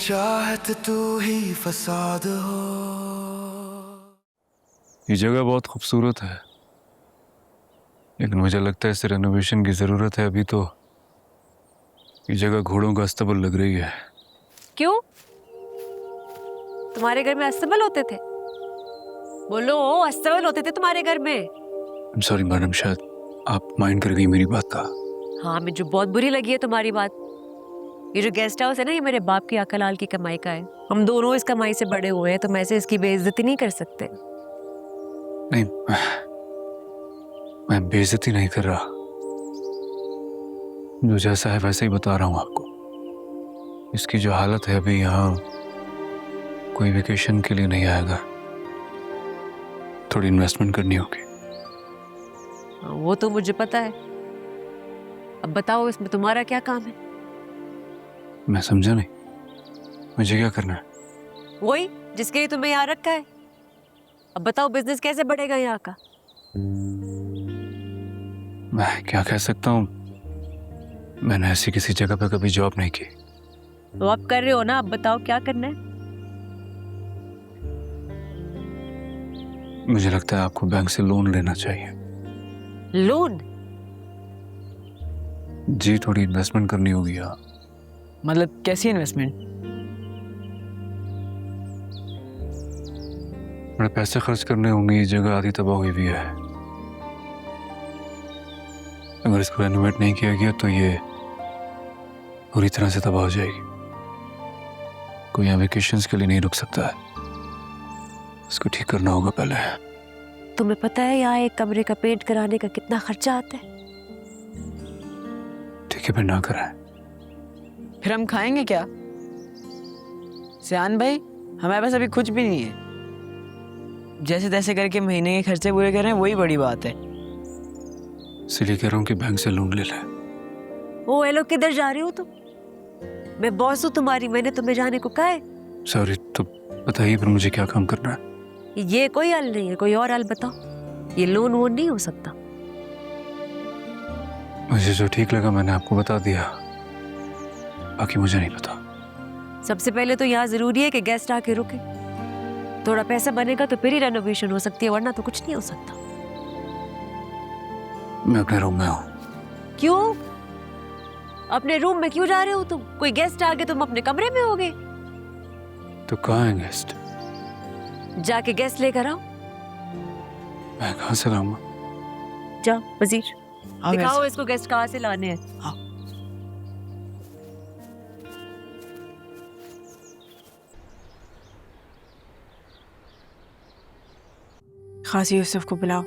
चाहत तू ही फसाद हो। ये जगह बहुत खूबसूरत है, लेकिन मुझे लगता है इसे रेनोवेशन की जरूरत है। अभी तो ये जगह घोड़ों का अस्तबल लग रही है। क्यों? तुम्हारे घर में अस्तबल होते थे? बोलो, अस्तबल होते थे तुम्हारे घर में? सॉरी मैडम, शायद आप माइंड कर गई मेरी बात का। हाँ, मुझे बहुत बुरी लगी है तुम्हारी बात। ये जो गेस्ट हाउस है ना, ये मेरे बाप की अकलाल की कमाई का है। हम दोनों इस कमाई से बड़े हुए हैं, तो मैं से इसकी बेइज्जती नहीं कर सकते। नहीं, मैं बेइज्जती नहीं कर रहा, जो जैसा है वैसे ही बता रहा हूँ आपको। इसकी जो हालत है अभी, यहाँ कोई वेकेशन के लिए नहीं आएगा, थोड़ी इन्वेस्टमेंट करनी होगी। वो तो मुझे पता है। अब बताओ, इसमें तुम्हारा क्या काम है? मैं समझा नहीं, मुझे क्या करना है? वही जिसके लिए तुम्हें यहाँ रखा है। अब बताओ, बिजनेस कैसे बढ़ेगा यहाँ का? मैं क्या कह सकता हूँ, मैंने ऐसी किसी जगह पे कभी जॉब नहीं की। तो आप कर रहे हो ना, अब बताओ क्या करना है? मुझे लगता है आपको बैंक से लोन लेना चाहिए। लोन? जी, थोड़ी इन्वेस्टमेंट करनी होगी यहाँ। मतलब कैसी इन्वेस्टमेंट? बड़े पैसे खर्च करने होंगे, ये जगह आधी तबाह हुई भी है। अगर इसको रेनोवेट नहीं किया गया तो ये पूरी तरह से तबाह हो जाएगी। कोई यहाँ वेकेशंस के लिए नहीं रुक सकता है, इसको ठीक करना होगा पहले। तुम्हें पता है यहाँ एक कमरे का पेंट कराने का कितना खर्चा आता है? ठीक है, फिर ना कराएं। फिर हम खाएंगे क्या? सियान भाई, हमारे पास अभी कुछ भी नहीं है। जैसे तैसे करके महीने के खर्चे पूरे कर रहे हैं, वही बड़ी बात है। इसलिए कह रहा हूँ कि बैंक से लोन ले लें। ओ हेलो, किधर जा रही हो तुम? मैं बॉस हूँ तुम्हारी, मैंने तुम्हें जाने को कहा है। सॉरी, तो बताइए फिर मुझे क्या काम करना है? ये कोई हल नहीं है, कोई और हल बताओ। ये लोन वोन नहीं हो सकता। मुझे जो ठीक लगा मैंने आपको बता दिया, बाकी मुझे नहीं पता। सबसे पहले तो यहाँ जरूरी है कि गेस्ट आके रुके। थोड़ा पैसा बनेगा तो फिर ही रेनोवेशन हो सकती है, वरना तो कुछ नहीं हो सकता। मैं अपने रूम में हूँ। क्यों? अपने रूम में क्यों जा रहे हो तुम? कोई गेस्ट आ गए, तुम अपने कमरे में होगे। तो कहाँ है गेस्ट? जाके गेस्ट लेकर आओ। मैं कहाँ से लाऊंगा? जाओ वजीर, हाँ, दिखाओ इसको गेस्ट कहाँ से लाने हैं। हाँ। खासी यूसुफ को बुलाओ।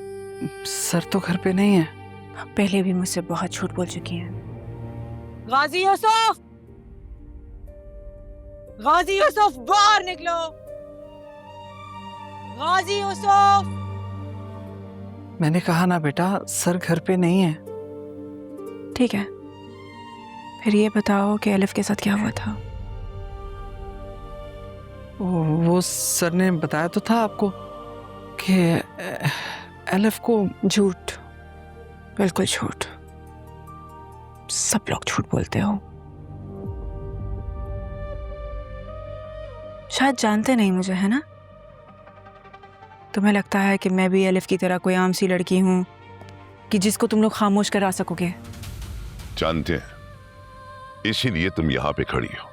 सर तो घर पे नहीं है। पहले भी मुझसे बहुत झूठ बोल चुकी हैं। गाजी यूसुफ! गाजी यूसुफ, बाहर निकलो! गाजी यूसुफ! मैंने कहा ना बेटा, सर घर पे नहीं है। ठीक है, फिर ये बताओ कि अलिफ के साथ क्या हुआ था? वो सर ने बताया तो था आपको कि अलिफ को। झूठ, बिल्कुल झूठ। सब लोग झूठ बोलते हो। शायद जानते नहीं मुझे, है ना? तुम्हें लगता है कि मैं भी अलिफ की तरह कोई आम सी लड़की हूं कि जिसको तुम लोग खामोश करा सकोगे? जानते हैं, इसीलिए तुम यहाँ पे खड़ी हो,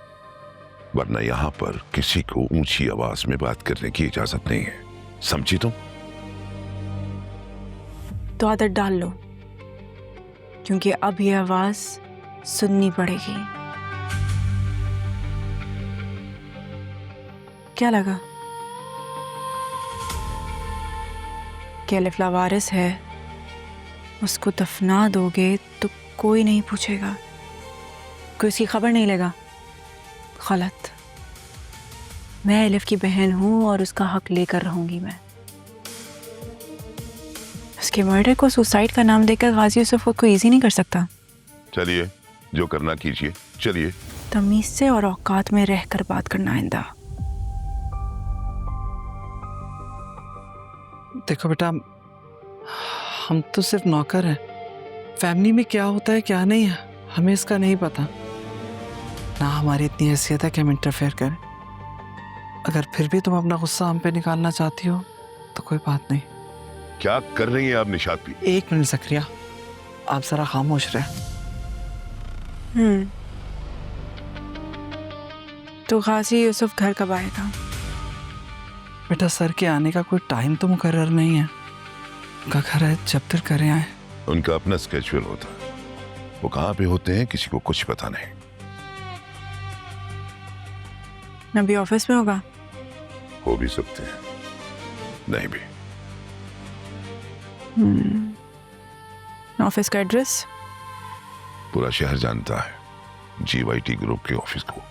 वरना यहाँ पर किसी को ऊंची आवाज में बात करने की इजाजत नहीं है, समझी तुम? तो आदत डाल लो, क्योंकि अब ये आवाज सुननी पड़ेगी। क्या लगा कि अलिफ लावारिस है, उसको दफना दोगे तो कोई नहीं पूछेगा, कोई उसकी खबर नहीं लेगा? गलत। मैं अलिफ की बहन हूं और उसका हक लेकर रहूंगी। मैं उसके मर्डर को सुसाइड का नाम देकर गाजी यूसुफ को इजी नहीं कर सकता। चलिए, जो करना कीजिए, चलिए। तमीज से और औकात में रहकर बात करना आइंदा। देखो बेटा, हम तो सिर्फ नौकर हैं। फैमिली में क्या होता है क्या नहीं है हमें इसका नहीं पता। ना हमारी इतनी हैसियत है कि हम इंटरफेयर करें। अगर फिर भी तुम अपना गुस्सा हम पे निकालना चाहती हो तो कोई बात नहीं। क्या कर रही हैं आप निशात भी? 1 मिनट ज़करिया, आप जरा खामोश रहे। तो गाजी यूसुफ घर कब आएगा? बेटा सर के आने का कोई टाइम तो मुकर्रर नहीं है। उनका घर है, जब तक करे आए। उनका अपना स्केड्यूल होता है, वो कहाँ पे होते हैं किसी को कुछ पता नहीं। नबी ऑफिस में होगा? हो भी सकते हैं, नहीं भी। ऑफिस का एड्रेस? पूरा शहर जानता है GYT ग्रुप के ऑफिस को।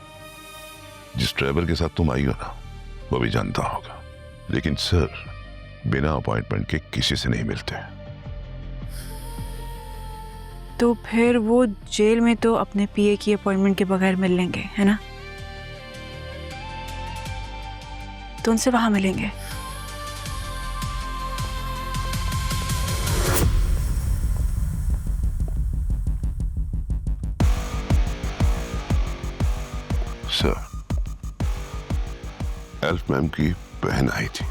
जिस ड्राइवर के साथ तुम आई हो ना, वो भी जानता होगा। लेकिन सर बिना अपॉइंटमेंट के किसी से नहीं मिलते। तो फिर वो जेल में तो अपने PA की अपॉइंटमेंट के बगैर मिल लेंगे, है ना? तो उनसे वहां मिलेंगे। सर, एल्फ मैम की बहन आई थी।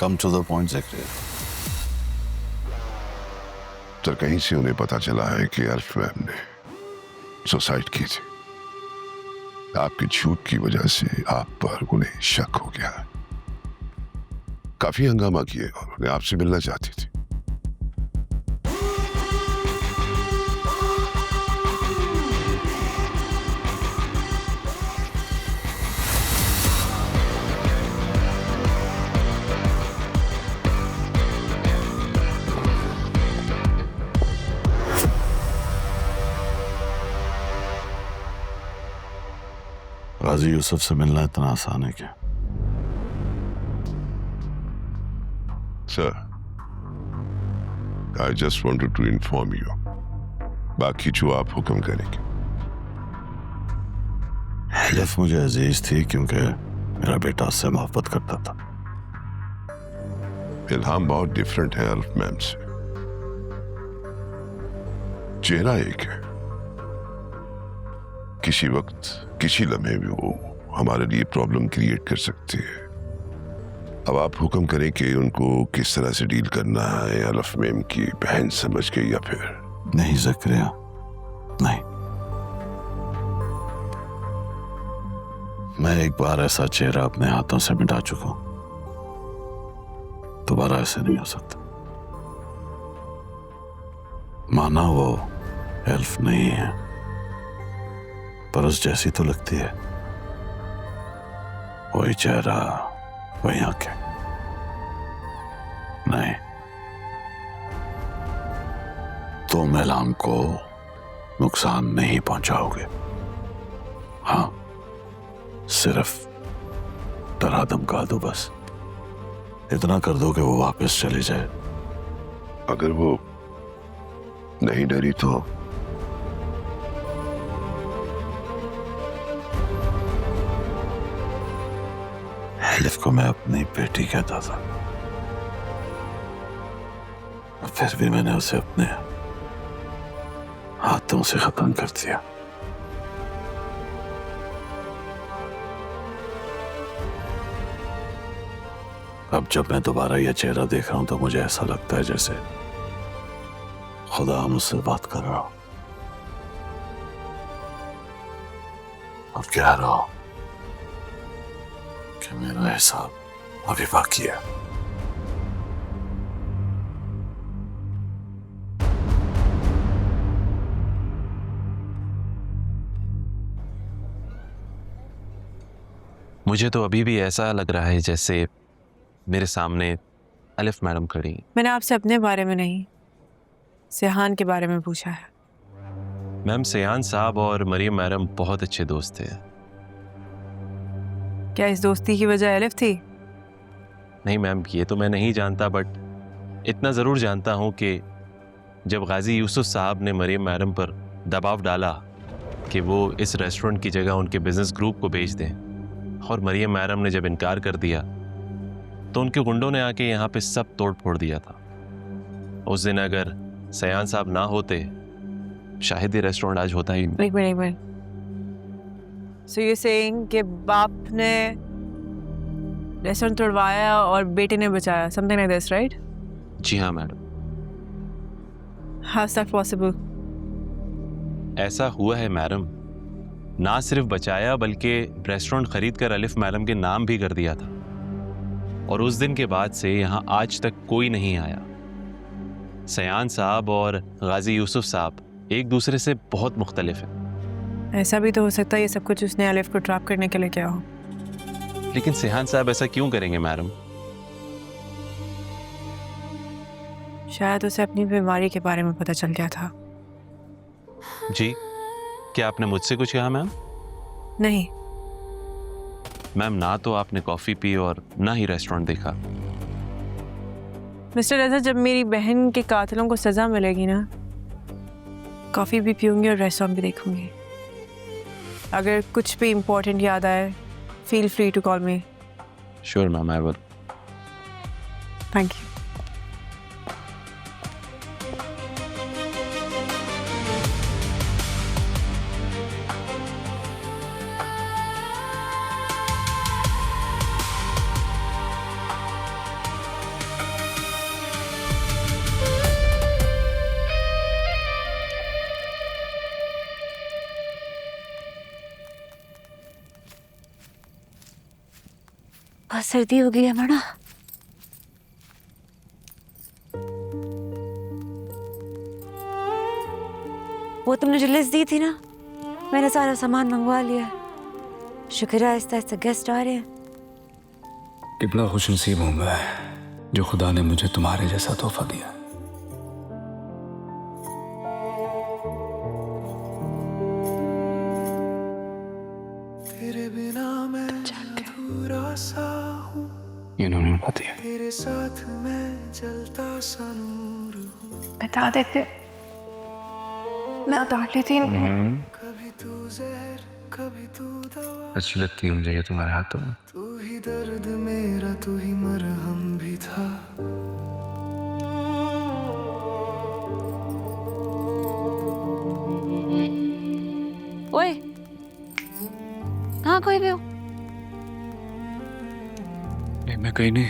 Come to the point Zakaria. Sir कहीं से उन्हें पता चला है कि एल्फ मैम ने सुसाइड की थी। आपके झूठ की वजह से आप पर उन्हें शक हो गया। काफी हंगामा किए और उन्हें आपसे मिलना चाहती थी। गाजी यूसुफ से मिलना इतना आसान है क्या? Sir, I just wanted to inform you. बाकी जो आप हुक्म करेंगे। एलिफ मुझे अजीज थी क्योंकि मेरा बेटा उससे मोहब्बत करता था। इल्हाम बहुत डिफरेंट है एल्फ मैम से। चेहरा एक है, किसी वक्त किसी लम्हे में वो हमारे लिए प्रॉब्लम क्रिएट कर सकती है। अब आप हुक्म करें कि उनको किस तरह से डील करना है, एल्फ मैम की बहन समझ के या फिर? नहीं ज़करिया, नहीं। मैं एक बार ऐसा चेहरा अपने हाथों से मिटा चुका हूं, दोबारा ऐसे नहीं हो सकता। माना वो एल्फ नहीं है, पर उस जैसी तो लगती है। वही चेहरा, वही आंखें। नहीं, तुम इल्हाम को नुकसान नहीं पहुंचाओगे। हाँ, सिर्फ डरा धमका दो, बस इतना कर दो कि वो वापस चली जाए। अगर वो नहीं डरी तो? एलिफ को मैं अपनी बेटी कहता था, फिर भी मैंने उसे अपने हाथों से खत्म कर दिया। अब जब मैं दोबारा यह चेहरा देख रहा हूं तो मुझे ऐसा लगता है जैसे खुदा मुझसे बात कर रहा हो और कह रहा हो कि मेरा हिसाब अभी बाकी है। मुझे तो अभी भी ऐसा लग रहा है जैसे मेरे सामने अलिफ मैडम खड़ी। मैंने आपसे अपने बारे में नहीं, सेहान के बारे में पूछा है। मैम, सेहान साहब और मरियम मैडम बहुत अच्छे दोस्त थे। क्या इस दोस्ती की वजह अलिफ थी? नहीं मैम, ये तो मैं नहीं जानता, बट इतना ज़रूर जानता हूँ कि जब गाजी यूसुफ साहब ने मरियम मैडम पर दबाव डाला कि वो इस रेस्टोरेंट की जगह उनके बिजनेस ग्रुप को बेच दें, और मरियम मैडम ने जब इनकार कर दिया तो उनके गुंडों ने आके यहाँ पे सब तोड़ फोड़ दिया था। उस दिन अगर सयान साहब ना होते शायद ये रेस्टोरेंट आज होता ही नहीं। एक मिनट सो यू सेइंग कि बाप ने रेस्टोरेंट तोड़वाया और बेटे ने बचाया, समथिंग लाइक दिस, राइट? जी हाँ madam, how is that possible? ऐसा हुआ है मैडम। ना सिर्फ बचाया बल्कि रेस्टोरेंट खरीद कर अलिफ मैडम के नाम भी कर दिया था, और उस दिन के बाद से यहाँ आज तक कोई नहीं आया। सयान साहब और गाजी यूसुफ साहब एक दूसरे से बहुत मुख्तलिफ हैं। ऐसा भी तो हो सकता है ये सब कुछ उसने अलिफ को ट्रैप करने के लिए किया हो। लेकिन सयान साहब ऐसा क्यों करेंगे मैडम? शायद उसे अपनी बीमारी के बारे में पता चल गया था। जी, क्या आपने मुझसे कुछ कहा मैम? नहीं, मैम ना तो आपने कॉफ़ी पी और ना ही रेस्टोरेंट देखा। मिस्टर रजा, जब मेरी बहन के कातिलों को सज़ा मिलेगी ना, कॉफ़ी भी पीऊंगी और रेस्टोरेंट भी देखूंगी। अगर कुछ भी इम्पोर्टेंट याद आए, feel free to call me. Sure ma'am, I will. Thank you. बहुत सर्दी हो गई है मैडम। वो तुमने जो लिस्ट दी थी ना, मैंने सारा सामान मंगवा लिया। शुक्र है आहिस्ता आहिस्ता गेस्ट आ रहे हैं। कितना खुशनसीब हूं मैं जो खुदा ने मुझे तुम्हारे जैसा तोहफा दिया। तेरे बिना मैं अधूरा सा हूँ, ये उन्होंने बताया। तेरे साथ मैं जलता सा नूर हूँ। बता देते, मैं उतार लेती हूँ। कभी तू जहर कभी तू दवा, अच्छी लगती है मुझे ये तुम्हारे हाथों में। तू ही दर्द मेरा, तू ही मरहम भी था। ओए, कहाँ खोए हुए हो? नहीं, मैं कहीं नहीं।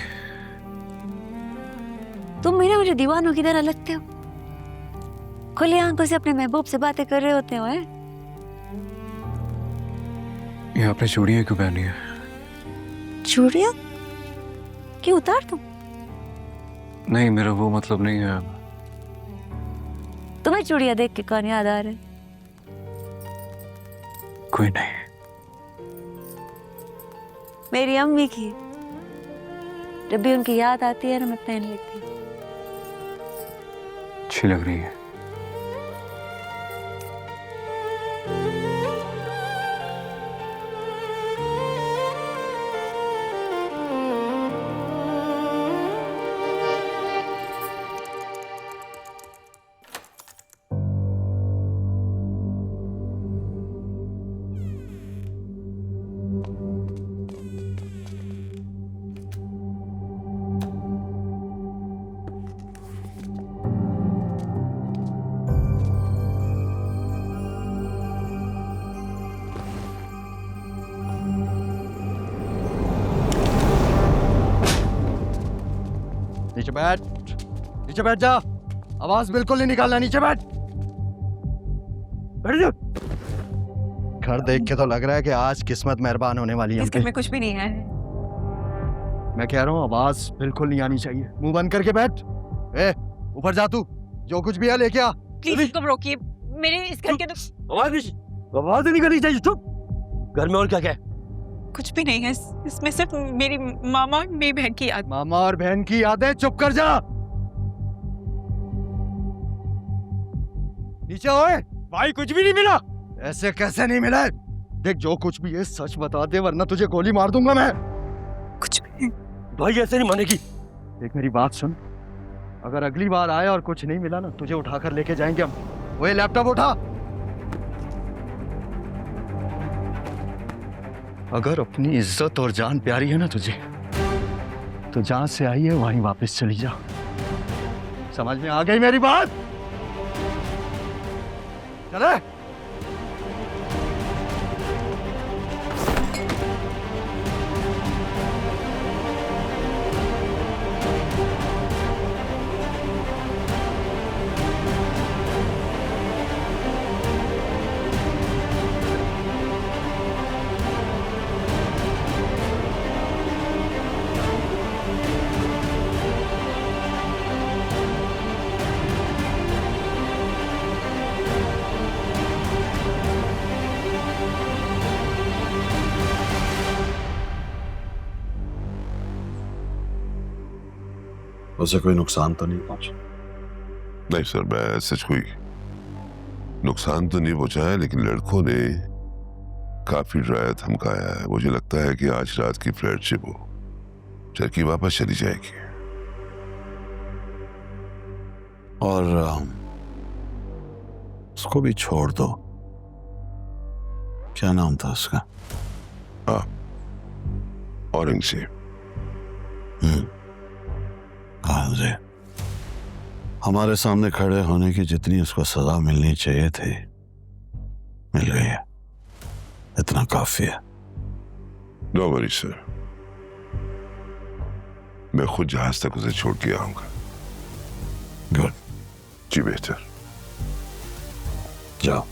तुम भी ना मुझे दीवानों की तरह लगते हो। खुली आंखों से अपने महबूब से बातें कर रहे होते हो। ये आपने चूड़ियां क्यों पहनी है? चूड़ियां क्यों उतार तुम? नहीं, मेरा वो मतलब नहीं है। तुम्हें चूड़ियां देख के कौन याद आ रहा है? कोई नहीं। मेरी अम्मी की। जब भी उनकी याद आती है ना, मैं पहन लेती हूँ। अच्छी लग रही है। नीचे बैठ, नीचे बैठ जा। आवाज बिल्कुल नहीं निकालना, नीचे बैठ। बैठ जा। घर देख के तो लग रहा है कि आज किस्मत मेहरबान होने वाली है। इसके में कुछ भी नहीं है। मैं कह रहा हूँ आवाज बिल्कुल नहीं आनी चाहिए। मुंह बंद करके बैठ। ए, ऊपर जा तू। जो कुछ भी है लेके आ। प्लीज इसको रोकिए। मेरे इस घर के तो आवाज नहीं करनी चाहिए। चुप। घर में और क्या क्या है? कुछ भी नहीं है। इसमें सिर्फ मेरी मामा और मेरी बहन की याद। मामा और बहन की यादें। चुप कर जा। नीचे ओए। भाई कुछ भी नहीं मिला। ऐसे कैसे नहीं मिला? देख, जो कुछ भी है सच बता दे, वरना तुझे गोली मार दूंगा मैं। कुछ भी नहीं। भाई ऐसे नहीं मानेगी। देख मेरी बात सुन, अगर अगली बार आए और कुछ नहीं मिला ना, तुझे उठाकर लेके जाएंगे हम। वो लैपटॉप उठा। अगर अपनी इज्जत और जान प्यारी है ना तुझे, तो जहां से आई है वहीं वापस चली जा। समझ में आ गई मेरी बात? चले। उसे कोई नुकसान तो नहीं पहुंचा? नहीं सर, मैं सच कोई नुकसान तो नहीं पहुंचा है, लेकिन लड़कों ने काफी डराया धमकाया है। मुझे लगता है कि आज रात की फ्लाइट से वो टर्की वापस चली जाएगी। और उसको भी छोड़ दो। क्या नाम था उसका? हाँ, औरंगजेब। हाँ जी, हमारे सामने खड़े होने की जितनी उसको सजा मिलनी चाहिए थी मिल गई है। इतना काफी है। नो वरी सर, मैं खुद जहाज तक उसे छोड़ के आऊंगा। गुड। जी बेहतर। जाओ।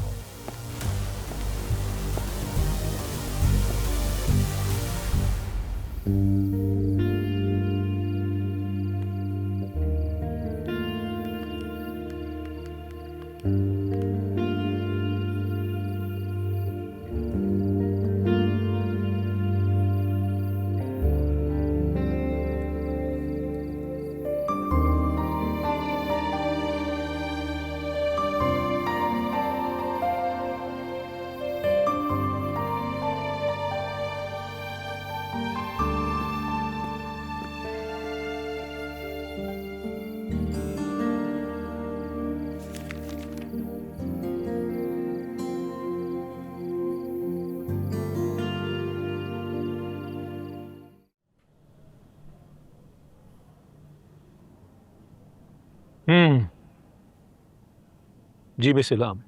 जी बेसलाम।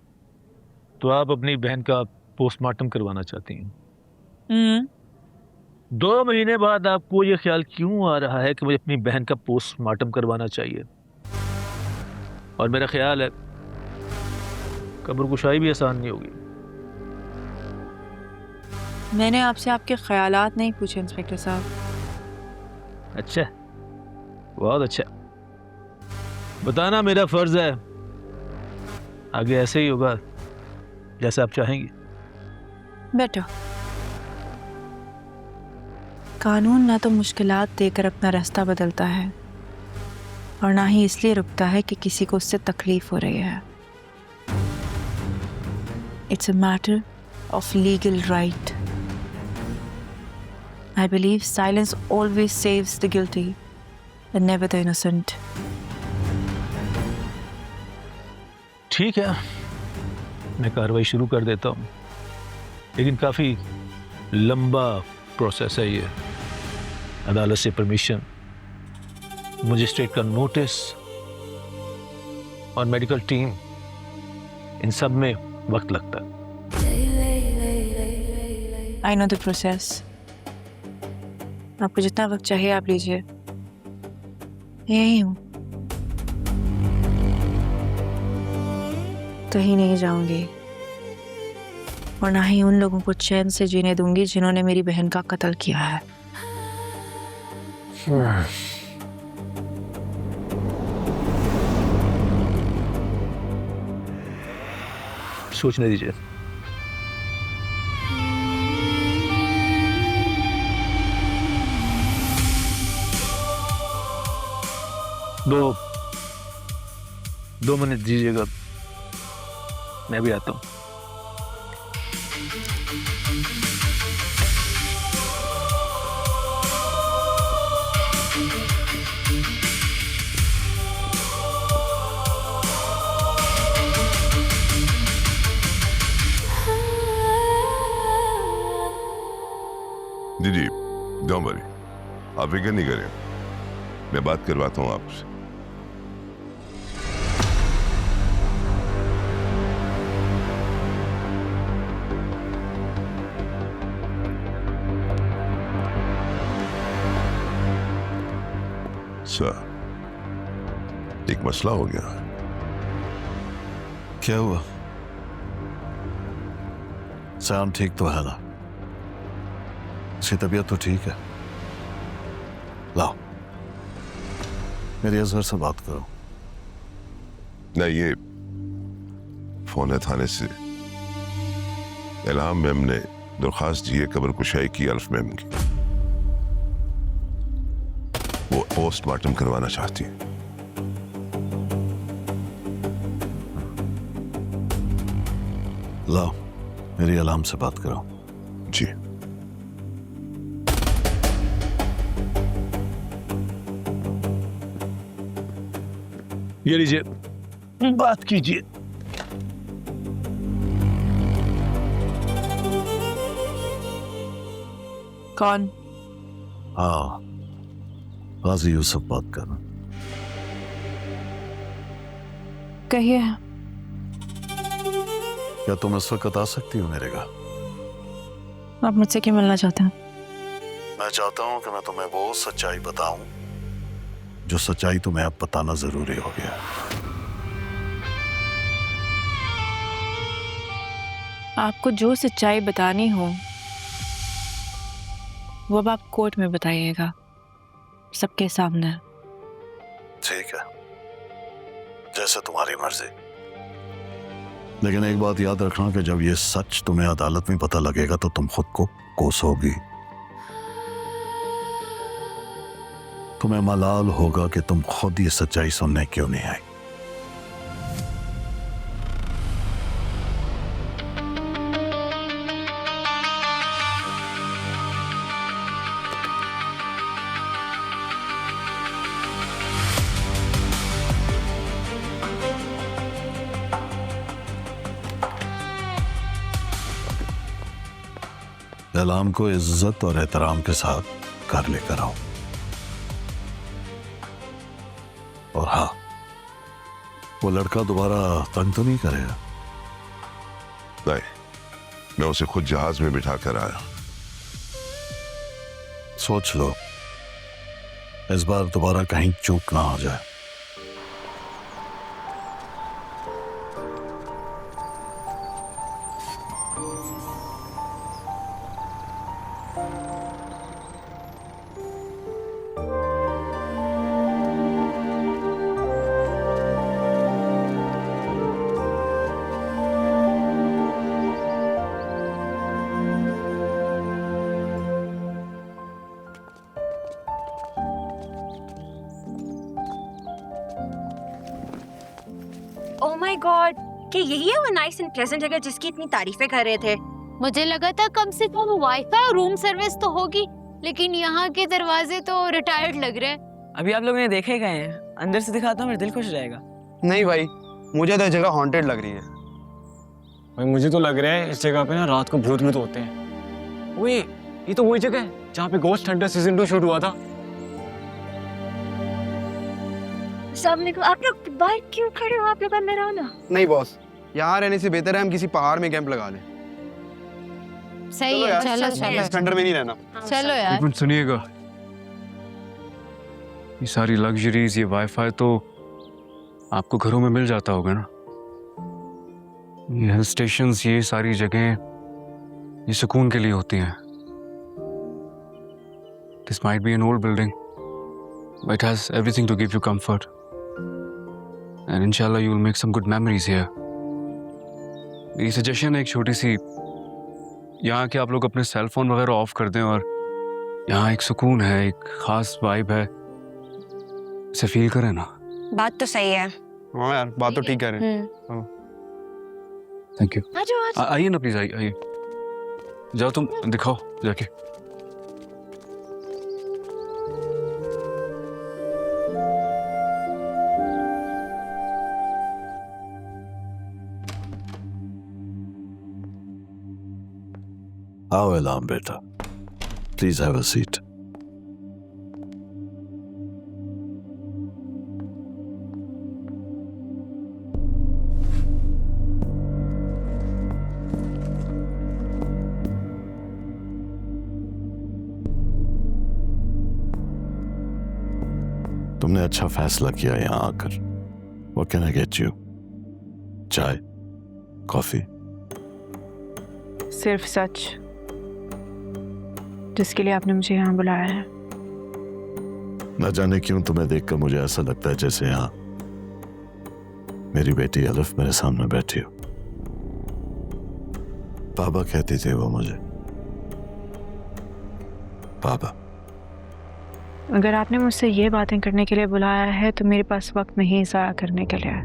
तो आप अपनी बहन का पोस्टमार्टम करवाना चाहती हैं? 2 महीने बाद आपको ये ख्याल क्यों आ रहा है कि मुझे अपनी बहन का पोस्टमार्टम करवाना चाहिए? और मेरा ख्याल है कब्रकुशाई भी आसान नहीं होगी। मैंने आपसे आपके ख्यालात नहीं पूछे इंस्पेक्टर साहब। अच्छा, बहुत अच्छा। बताना मेरा फर्ज है। आगे ऐसे ही होगा जैसे आप चाहेंगी। बैठो। कानून ना तो मुश्किलात देकर अपना रास्ता बदलता है और ना ही इसलिए रुकता है कि किसी को उससे तकलीफ हो रही है। It's a matter of legal right. I believe silence always saves the guilty and never the innocent. ठीक है, मैं कार्रवाई शुरू कर देता हूँ, लेकिन काफ़ी लंबा प्रोसेस है ये। अदालत से परमिशन, मजिस्ट्रेट का नोटिस और मेडिकल टीम, इन सब में वक्त लगता है। I know the process. आपको जितना वक्त चाहिए आप लीजिए। यही हूँ, कहीं नहीं जाऊंगी और ना ही उन लोगों को चैन से जीने दूंगी जिन्होंने मेरी बहन का कत्ल किया है। सोचने दीजिए। दो मिनट दीजिएगा, मैं भी आता हूँ। जी, डोंट वरी, आप फिक्र नहीं करें, मैं बात करवाता हूँ आपसे। सर, एक मसला हो गया। क्या हुआ? सैम ठीक तो है ना? उसकी तबीयत तो ठीक है? लाओ, मेरी अजहर से बात करो। नहीं, ये फोन है थाने से। इल्हाम मैम ने दरख्वास्त दी है कब्र कुशाई की अल्फ मैम की। वो पोस्टमार्टम करवाना चाहती है। लाओ, मेरी इल्हाम से बात करो। जी। ये लीजिए, बात कीजिए। कौन? हाँ, गाजी यूसुफ बात कर रहा। कहिए। क्या तुम इस वक्त आ सकती हो मेरे घर? आप मुझसे क्यों मिलना चाहते हैं? मैं चाहता हूं कि मैं तुम्हें वो सच्चाई बताऊं जो सच्चाई तुम्हें अब बताना जरूरी हो गया। आपको जो सच्चाई बतानी हो वो अब आप कोर्ट में बताइएगा, सबके सामने। ठीक है, जैसे तुम्हारी मर्जी। लेकिन एक बात याद रखना कि जब ये सच तुम्हें अदालत में पता लगेगा तो तुम खुद को कोसोगी। तुम्हें मलाल होगा कि तुम खुद ये सच्चाई सुनने क्यों नहीं आई। इल्हाम को इज्जत और एहतराम के साथ घर लेकर आओ। और हाँ, वो लड़का दोबारा तंग तो नहीं करेगा? नहीं, मैं उसे खुद जहाज में बिठा कर आया। सोच लो, इस बार दोबारा कहीं चूक ना हो जाए। ओह माय गॉड, कि यही है वो नाइस एंड प्लेजेंट जगह जिसकी इतनी तारीफें कर रहे थे? मुझे लगा था कम से कम वाईफाई और रूम सर्विस तो होगी, लेकिन यहाँ के दरवाजे तो रिटायर्ड लग रहे हैं। अभी आप लोगों ने देखे गए हैं, अंदर से दिखाता हूँ, मेरा दिल खुश रहेगा। नहीं भाई, मुझे तो जगह हॉन्टेड लग रही है। भाई मुझे तो लग रहा है इस जगह पे ना रात को भूत भूत होते हैं। ओए, ये तो वही जगह है जहाँ पे गोस्ट हंटर सीजन 2 शूट हुआ था। सामने को आप लोग बाहर क्यों खड़े हो? आप लोग अंदर आओ ना। नहीं बॉस, यहाँ रहने से बेहतर है हम किसी पहाड़ में कैंप लगा लें। सही है, चलो चलो। इस खंडर में नहीं रहना। चलो यार। एक मिनट सुनिएगा, ये सारी लग्जरीज, ये वाईफाई तो आपको घरों में मिल जाता होगा ना। ये हिल स्टेशंस, ये सारी जगहें ये सुकून के लिए होती हैं। This might be an old building, but it has everything to give you comfort. And inshallah you will make some good memories here. मेरी सजेशन है एक छोटी सी, यहाँ के आप लोग अपने सेल फोन वगैरह ऑफ कर दें और यहाँ एक सुकून है, एक खास वाइब है, इसे फील करें ना। बात तो सही है। हाँ यार, बात तो ठीक कह रहे हैं। Thank you. आजो आइए ना प्लीज, आइए। जाओ तुम दिखाओ जाके। आओ इल्हाम बेटा, प्लीज हैव अ सीट। तुमने अच्छा फैसला किया यहाँ आकर। What can I get you? चाय, कॉफी? सिर्फ सच, जिसके लिए आपने मुझे यहाँ बुलाया है। न जाने क्यों तुम्हें देखकर मुझे ऐसा लगता है जैसे यहाँ मेरी बेटी अलिफ मेरे सामने बैठी हो। पापा कहती थी वो मुझे, पापा। अगर आपने मुझसे ये बातें करने के लिए बुलाया है तो मेरे पास वक्त नहीं ज़ाया करने के लिए।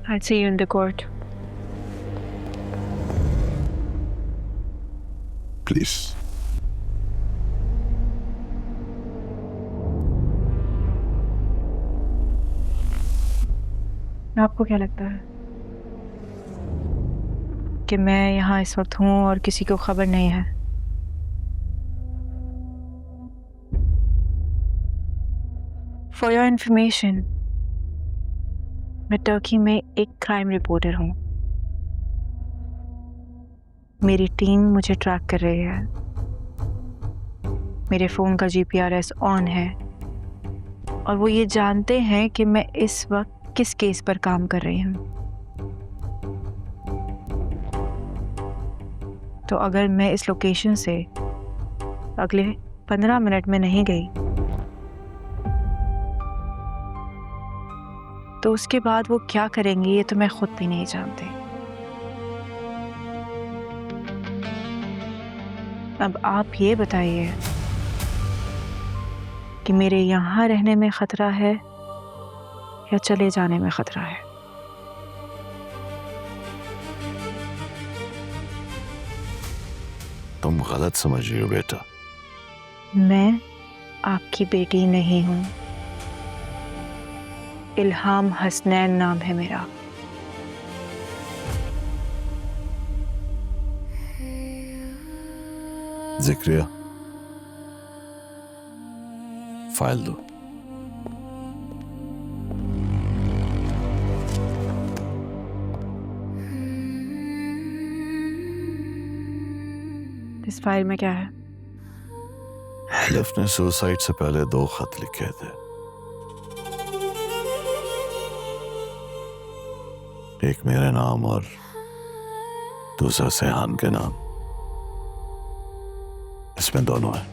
I'll see you in the court. Please. आपको क्या लगता है कि मैं यहाँ इस वक्त हूँ और किसी को खबर नहीं है? For your information, मैं टर्की में एक क्राइम रिपोर्टर हूँ। मेरी टीम मुझे ट्रैक कर रही है। मेरे फ़ोन का GPRS ऑन है और वो ये जानते हैं कि मैं इस वक्त किस केस पर काम कर रही हूँ। तो अगर मैं इस लोकेशन से अगले 15 मिनट में नहीं गई तो उसके बाद वो क्या करेंगी ये तो मैं खुद भी नहीं जानती। अब आप ये बताइए कि मेरे यहाँ रहने में खतरा है या चले जाने में खतरा है? तुम गलत समझ रही हो बेटा। मैं आपकी बेटी नहीं हूँ। इल्हाम हसनैन नाम है मेरा। जिक्रिया, फाइल दो। इस फाइल में क्या है? अलिफ ने सुसाइड से पहले 2 खत लिखे थे। एक मेरे नाम और दूसरा सेहान के नाम। इसमें दोनों हैं।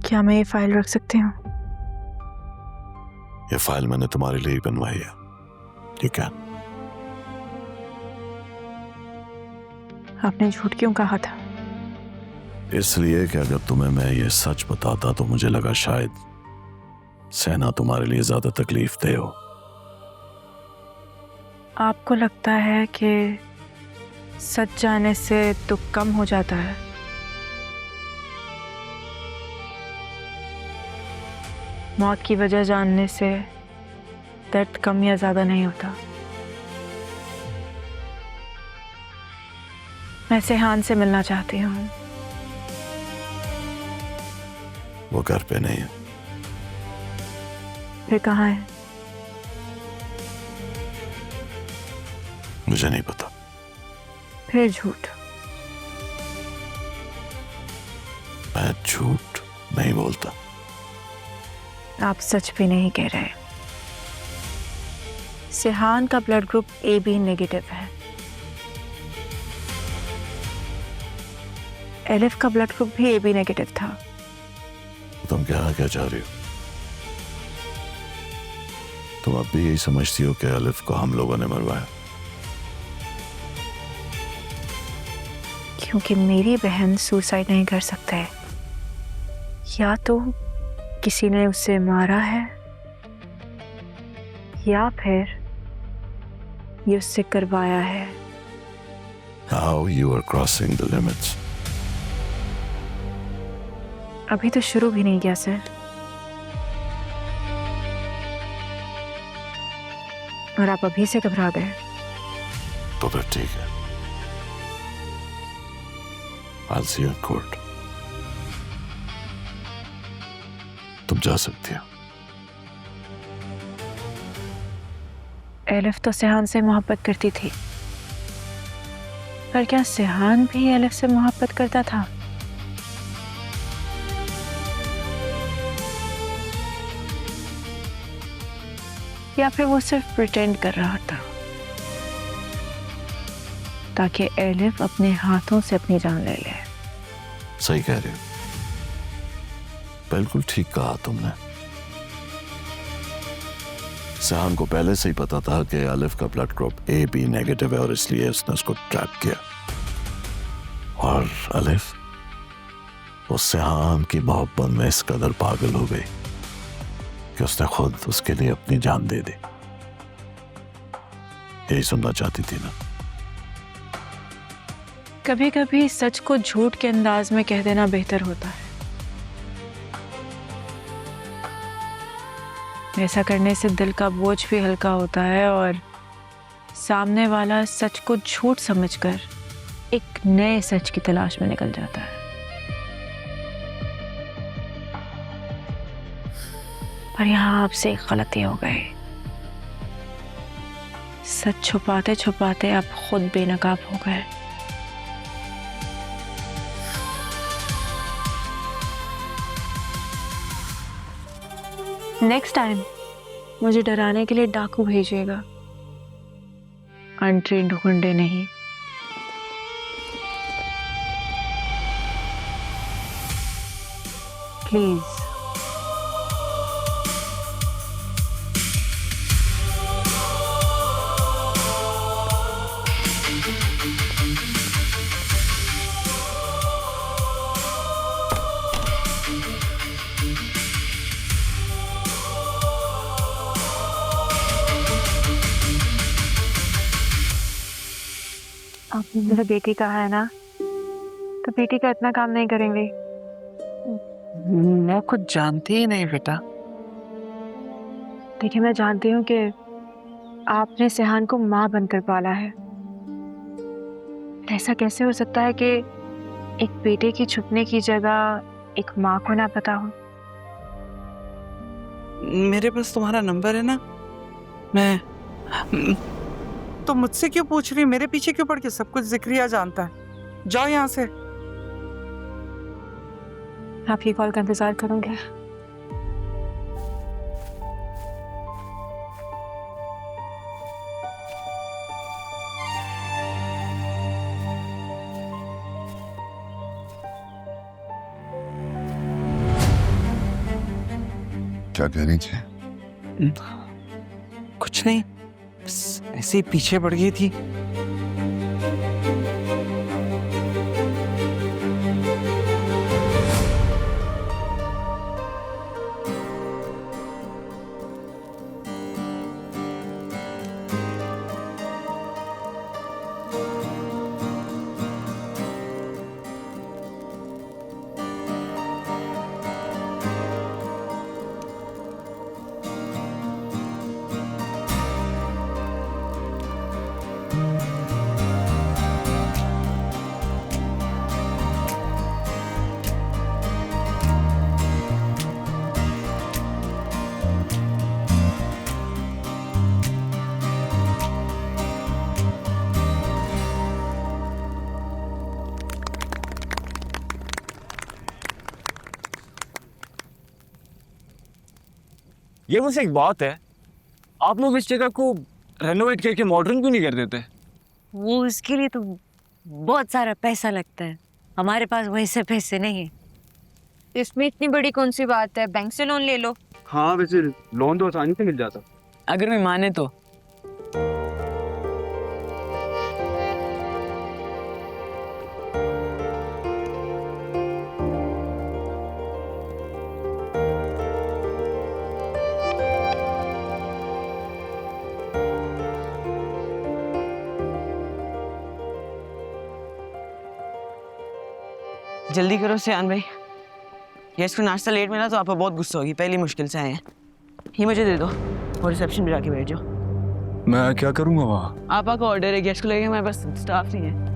क्या मैं ये फाइल रख सकती हूँ? ये फाइल मैंने तुम्हारे लिए ही बनवाई है। ठीक है। आपने झूठ क्यों कहा था? इसलिए कि अगर तुम्हें मैं ये सच बताता तो मुझे लगा शायद सहना तुम्हारे लिए ज्यादा तकलीफ दे हो। आपको लगता है कि सच जाने से दुख कम हो जाता है? मौत की वजह जानने से दर्द कम या ज्यादा नहीं होता। मैं सेहान से मिलना चाहती हूँ। वो घर पे नहीं है। फिर कहाँ है? मुझे नहीं पता। फिर झूठ। मैं झूठ नहीं बोलता। आप सच भी नहीं कह रहे। सेहान का ब्लड ग्रुप AB नेगेटिव है। एलिफ का ब्लड ग्रुप भी AB नेगेटिव था। तुम क्या चाह रही हो? तुम अब भी यही समझती हो कि अलिफ को हम लोगों ने मरवाया? क्योंकि मेरी बहन सुसाइड नहीं कर सकते। या तो किसी ने उसे मारा है या फिर ये उससे करवाया है। Now you are crossing the limits. अभी तो शुरू भी नहीं किया सर, और आप अभी से घबरा गए। तो फिर ठीक है, I'll see you in court. तुम जा सकती हो। एलिफ तो सिहान से मोहब्बत करती थी, पर क्या सिहान भी एलिफ से मोहब्बत करता था? या फिर वो सिर्फ प्रिटेंड कर रहा था ताकि एलिफ अपने हाथों से अपनी जान ले ले? सही कह रहे हो, बिल्कुल ठीक कहा तुमने। सिहान को पहले से ही पता था कि अलिफ का ब्लड ग्रुप AB नेगेटिव है और इसलिए उसने उसको ट्रैप किया। और अलिफ वो सिहान की मोहब्बत में इस कदर पागल हो गई कि उसने खुद उसके लिए अपनी जान दे दी। यही सुनना चाहती थी ना? कभी कभी सच को झूठ के अंदाज में कह देना बेहतर होता है। ऐसा करने से दिल का बोझ भी हल्का होता है और सामने वाला सच को झूठ समझकर एक नए सच की तलाश में निकल जाता है। पर यहाँ आपसे एक गलती हो गई। सच छुपाते छुपाते आप खुद बेनकाब हो गए। नेक्स्ट टाइम मुझे डराने के लिए डाकू भेजिएगा, अनट्रेन्ड गुंडे नहीं। प्लीज। आपने मेरा बेटी कहा है ना, तो बेटी का इतना काम नहीं करेंगे। मैं कुछ जानती ही नहीं बेटा। देखिए, मैं जानती हूँ कि आपने सिहान को माँ बनकर पाला है। ऐसा कैसे हो सकता है कि एक बेटे की छुपने की जगह एक माँ को ना पता हो? मेरे पास तुम्हारा नंबर है ना। मैं तो मुझसे क्यों पूछ रही? मेरे पीछे क्यों पड़ के? सब कुछ जिक्रिया जानता है। जाओ यहाँ से। आपकी कॉल का इंतजार करूंगा। क्या कह रही थी? कुछ नहीं, बस ऐसे ही पीछे पड़ गई थी। ये मुझसे एक बात है, आप लोग इस जगह को रेनोवेट करके मॉडर्न क्यों नहीं कर देते? वो उसके लिए तो बहुत सारा पैसा लगता है, हमारे पास वैसे पैसे नहीं है। इसमें इतनी बड़ी कौन सी बात है, बैंक से लोन ले लो। हाँ वैसे लोन तो आसानी से मिल जाता। अगर मैं माने तो। जल्दी करो सियान भाई, गेस्ट को नाश्ता लेट मिला तो आपको बहुत गुस्सा होगी। पहली मुश्किल से आए हैं, ये मुझे दे दो और रिसेप्शन पे जाके बैठ जाओ। मैं क्या करूँगा वहाँ? आपा का ऑर्डर है, गेस्ट को लगेगा हमारे पास स्टाफ नहीं है।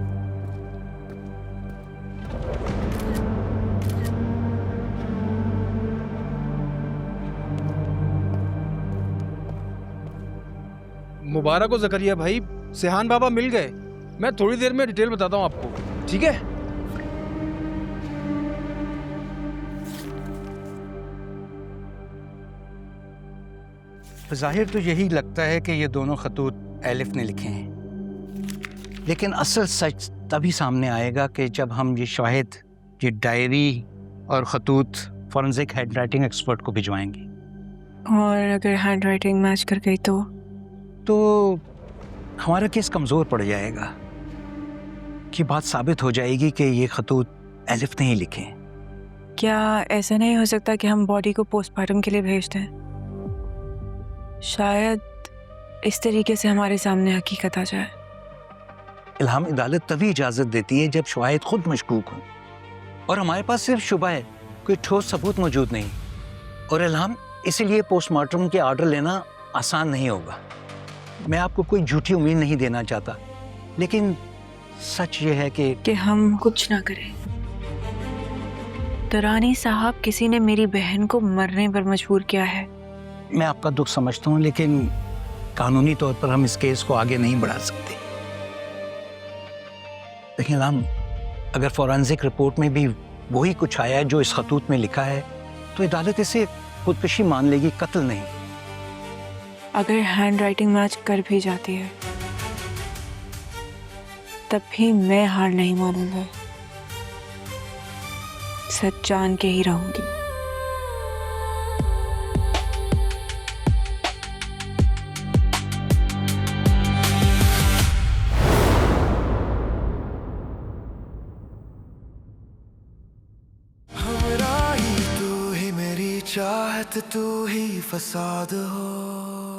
मुबारक हो ज़करिया भाई, सिहान बाबा मिल गए। मैं थोड़ी देर में डिटेल बताता हूँ आपको, ठीक है? ज़ाहिर तो यही लगता है कि ये दोनों खतूत एलिफ ने लिखे हैं, लेकिन असल सच तभी सामने आएगा कि जब हम ये शाहिद, ये डायरी और खतूत फॉरेंसिक हैंडराइटिंग एक्सपर्ट को भिजवाएंगे। और अगर हैंडराइटिंग मैच कर गई तो हमारा केस कमज़ोर पड़ जाएगा कि बात साबित हो जाएगी कि ये खतूत एलिफ ने ही लिखे। क्या ऐसा नहीं हो सकता कि हम बॉडी को पोस्टमार्टम के लिए भेज दें? शायद इस तरीके से हमारे सामने हकीकत आ जाए। इल्हाम, अदालत तभी इजाज़त देती है जब शवाहिद खुद मशकूक हों, और हमारे पास सिर्फ शुबा है, कोई ठोस सबूत मौजूद नहीं। और इल्हाम, इसीलिए पोस्टमार्टम के ऑर्डर लेना आसान नहीं होगा। मैं आपको कोई झूठी उम्मीद नहीं देना चाहता, लेकिन सच ये है कि हम कुछ ना करें। दरानी साहब, किसी ने मेरी बहन को मरने पर मजबूर किया है। मैं आपका दुख समझता हूँ, लेकिन कानूनी तौर पर हम इस केस को आगे नहीं बढ़ा सकते। लेकिन इल्हाम, अगर फॉरेंसिक रिपोर्ट में भी वही कुछ आया है जो इस खतूत में लिखा है, तो अदालत इसे खुदकशी मान लेगी, कत्ल नहीं। अगर हैंडराइटिंग मैच कर भी जाती है तब भी मैं हार नहीं मानूंगा, सच जान के ही रहूंगी। हमरा ही तू ही मेरी चाहत, तू ही फसाद हो।